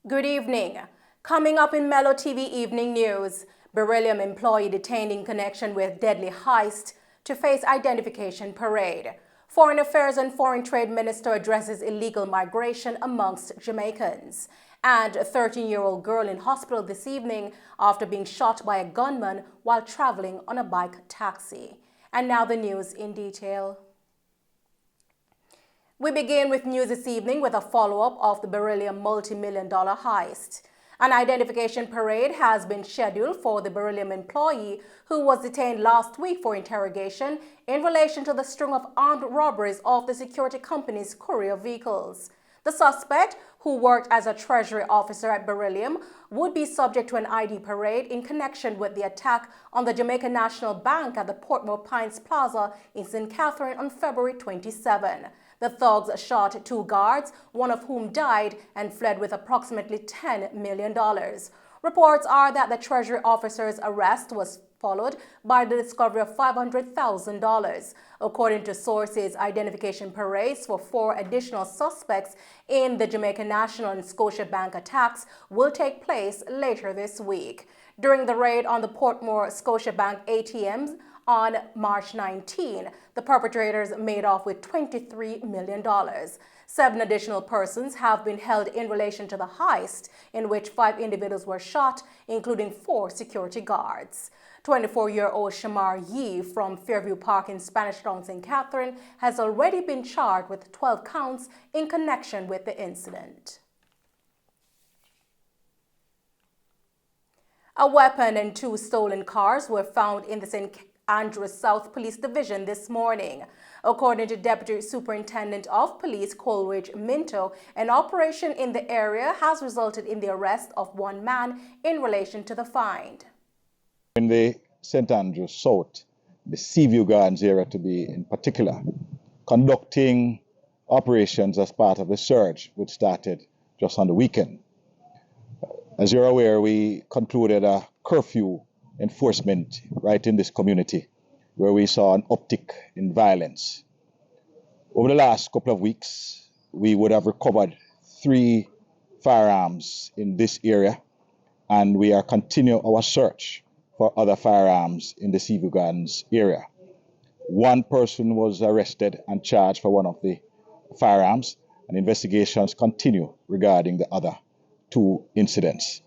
Good evening. Coming up in Mello TV Evening News, Beryllium employee detained in connection with deadly heist to face identification parade. Foreign Affairs and Foreign Trade Minister addresses illegal migration amongst Jamaicans. And a 13-year-old girl in hospital this evening after being shot by a gunman while traveling on a bike taxi. And now the news in detail. We begin with news this evening with a follow-up of the Beryllium multi-million-dollar heist. An identification parade has been scheduled for the Beryllium employee who was detained last week for interrogation in relation to the string of armed robberies of the security company's courier vehicles. The suspect, who worked as a treasury officer at Beryllium, would be subject to an ID parade in connection with the attack on the Jamaica National Bank at the Portmore Pines Plaza in St. Catherine on February 27. The thugs shot two guards, one of whom died, and fled with approximately $10 million. Reports are that the Treasury officer's arrest was followed by the discovery of $500,000. According to sources, identification parades for 4 additional suspects in the Jamaica National and Scotiabank attacks will take place later this week. During the raid on the Portmore Scotiabank ATMs, on March 19, the perpetrators made off with $23 million. 7 additional persons have been held in relation to the heist, in which 5 individuals were shot, including 4 security guards. 24-year-old Shamar Yee from Fairview Park in Spanish Town, St. Catherine, has already been charged with 12 counts in connection with the incident. A weapon and 2 stolen cars were found in the St. Andrews South Police Division this morning. According to Deputy Superintendent of Police Coleridge Minto, an operation in the area has resulted in the arrest of 1 man in relation to the find. In the St. Andrews South, the Seaview Gardens area to be in particular, conducting operations as part of the surge, which started just on the weekend. As you're aware, we concluded a curfew enforcement right in this community where we saw an uptick in violence. Over the last couple of weeks, we would have recovered 3 firearms in this area, and we are continuing our search for other firearms in the Seaview Gardens area. 1 person was arrested and charged for one of the firearms, and investigations continue regarding the other 2 incidents.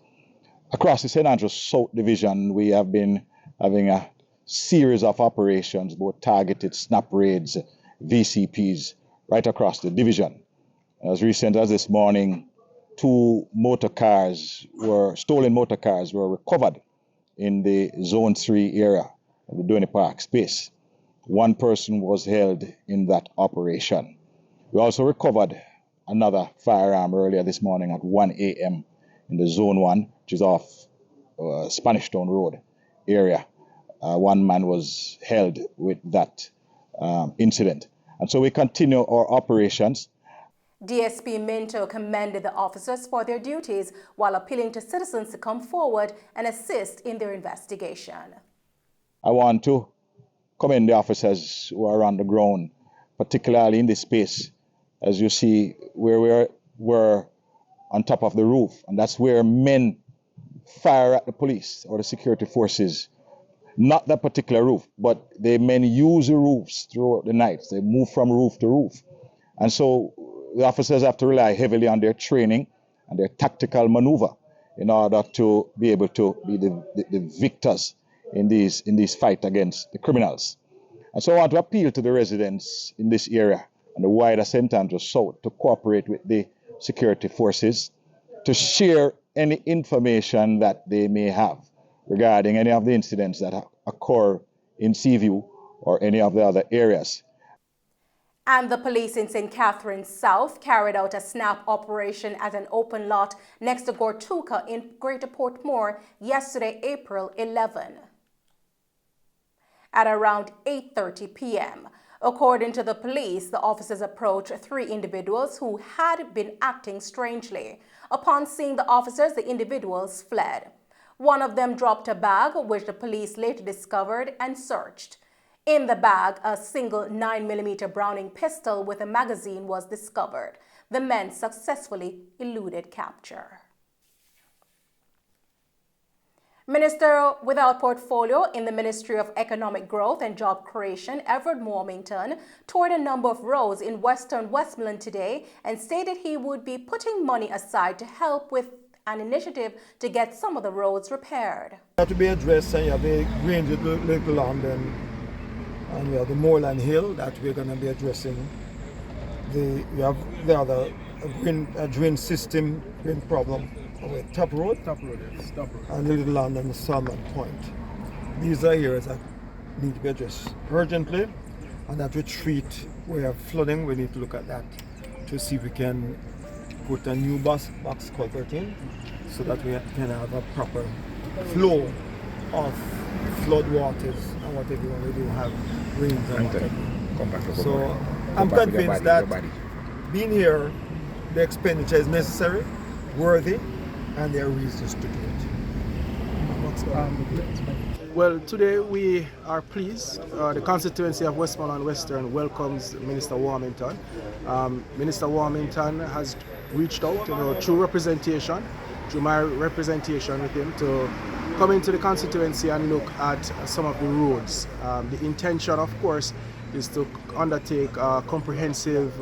Across the St. Andrews South Division, we have been having a series of operations, both targeted snap raids, VCPs, right across the division. As recent as this morning, 2 stolen motor cars were recovered in the Zone 3 area of the Donny Park space. 1 person was held in that operation. We also recovered another firearm earlier this morning at 1 a.m. in the Zone 1, which is off Spanish Town Road area. 1 man was held with that incident. And so we continue our operations. DSP Minto commended the officers for their duties while appealing to citizens to come forward and assist in their investigation. I want to commend the officers who are on the ground, particularly in this space. As you see, where we're on top of the roof, and that's where men fire at the police or the security forces. Not that particular roof, but men use the roofs throughout the night. They move from roof to roof. And so the officers have to rely heavily on their training and their tactical maneuver in order to be able to be the victors in these fight against the criminals. And so I want to appeal to the residents in this area and the wider St. Andrews South to cooperate with the security forces to share any information that they may have regarding any of the incidents that occur in Seaview or any of the other areas. And the police in St. Catherine South carried out a snap operation at an open lot next to Gortuka in Greater Portmore yesterday, April 11. At around 8:30 p.m. According to the police, the officers approached 3 individuals who had been acting strangely. Upon seeing the officers, the individuals fled. One of them dropped a bag, which the police later discovered and searched. In the bag, a single 9mm Browning pistol with a magazine was discovered. The men successfully eluded capture. Minister without portfolio in the Ministry of Economic Growth and Job Creation, Everett Warmington, toured a number of roads in western Westmoreland today and stated he would be putting money aside to help with an initiative to get some of the roads repaired. To be addressed, and you have the Grange Little London, and we have the Moreland Hill that we're going to be addressing. We have the other drain system, drain problem. Top Road, yes. Top Road. And Little London and Salmon Point. These are areas that need to be addressed urgently, and that retreat where we have flooding, we need to look at that to see if we can put a new box culvert in so that we can have a proper flow of flood waters and whatever we do have rains and whatever. So I'm convinced that being here, the expenditure is necessary, worthy, and there are reasons to do it. Well, today we are pleased. The constituency of Westmoreland Western welcomes Minister Warmington. Minister Warmington has reached out, through my representation with him, to come into the constituency and look at some of the roads. The intention, of course, is to undertake comprehensive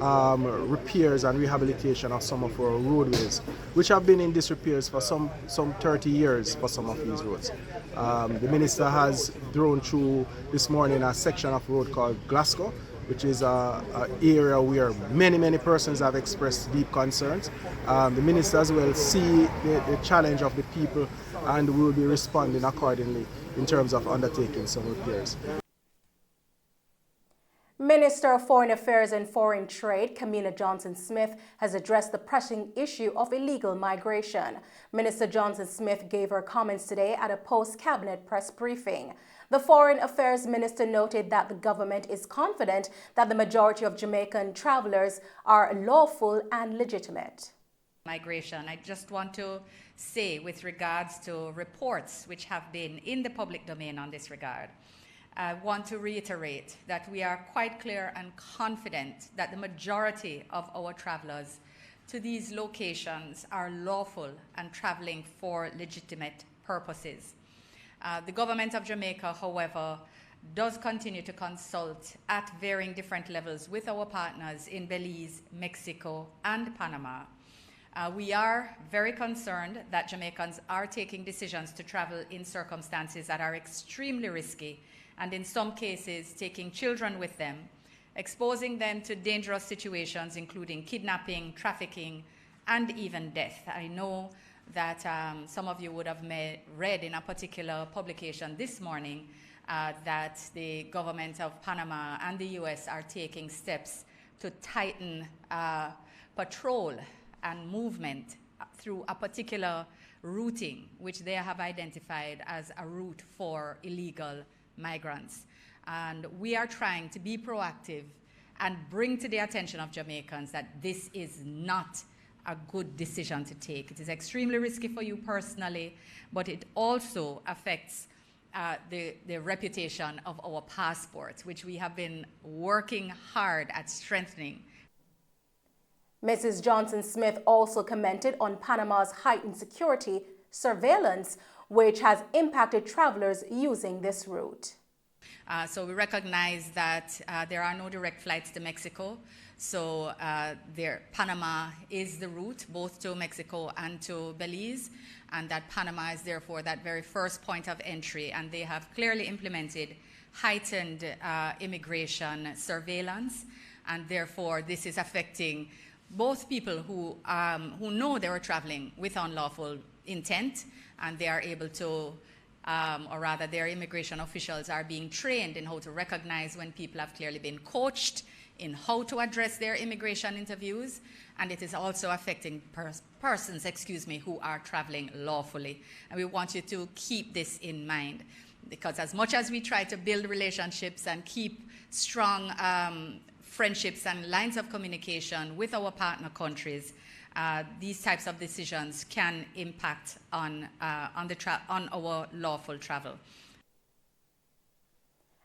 repairs and rehabilitation of some of our roadways, which have been in disrepair for some 30 years for some of these roads. The minister has drone through this morning a section of road called Glasgow, which is an area where many persons have expressed deep concerns. The minister as well see the challenge of the people, and will be responding accordingly in terms of undertaking some repairs. Minister of Foreign Affairs and Foreign Trade, Camilla Johnson-Smith, has addressed the pressing issue of illegal migration. Minister Johnson-Smith gave her comments today at a post-cabinet press briefing. The Foreign Affairs Minister noted that the government is confident that the majority of Jamaican travelers are lawful and legitimate. Migration. I just want to say, with regards to reports which have been in the public domain on this regard, I want to reiterate that we are quite clear and confident that the majority of our travelers to these locations are lawful and traveling for legitimate purposes. The government of Jamaica, however, does continue to consult at varying different levels with our partners in Belize, Mexico, and Panama. We are very concerned that Jamaicans are taking decisions to travel in circumstances that are extremely risky, and in some cases taking children with them, exposing them to dangerous situations including kidnapping, trafficking, and even death. I know that some of you would have read in a particular publication this morning that the government of Panama and the US are taking steps to tighten patrol and movement through a particular routing, which they have identified as a route for illegal migrants. And we are trying to be proactive and bring to the attention of Jamaicans that this is not a good decision to take. It is extremely risky for you personally, but it also affects the reputation of our passports, which we have been working hard at strengthening. Mrs. Johnson-Smith also commented on Panama's heightened security surveillance, which has impacted travelers using this route. So we recognize that there are no direct flights to Mexico. So Panama is the route both to Mexico and to Belize, and that Panama is therefore that very first point of entry, and they have clearly implemented heightened immigration surveillance, and therefore this is affecting both people who know they were traveling with unlawful intent, and they are able to, or rather their immigration officials are being trained in how to recognize when people have clearly been coached in how to address their immigration interviews, and it is also affecting persons who are traveling lawfully. And we want you to keep this in mind, because as much as we try to build relationships and keep strong friendships and lines of communication with our partner countries, these types of decisions can impact on our lawful travel.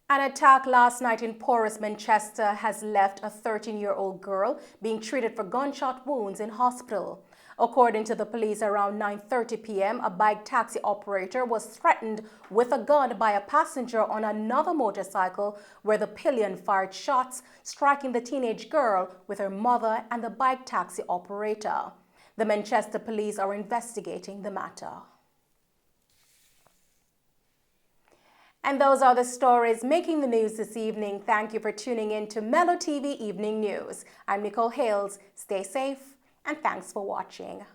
An attack last night in porous Manchester has left a 13-year-old girl being treated for gunshot wounds in hospital. According to the police, around 9:30 p.m., a bike taxi operator was threatened with a gun by a passenger on another motorcycle where the pillion fired shots, striking the teenage girl with her mother and the bike taxi operator. The Manchester police are investigating the matter. And those are the stories making the news this evening. Thank you for tuning in to Mello TV Evening News. I'm Nicole Hales. Stay safe and thanks for watching.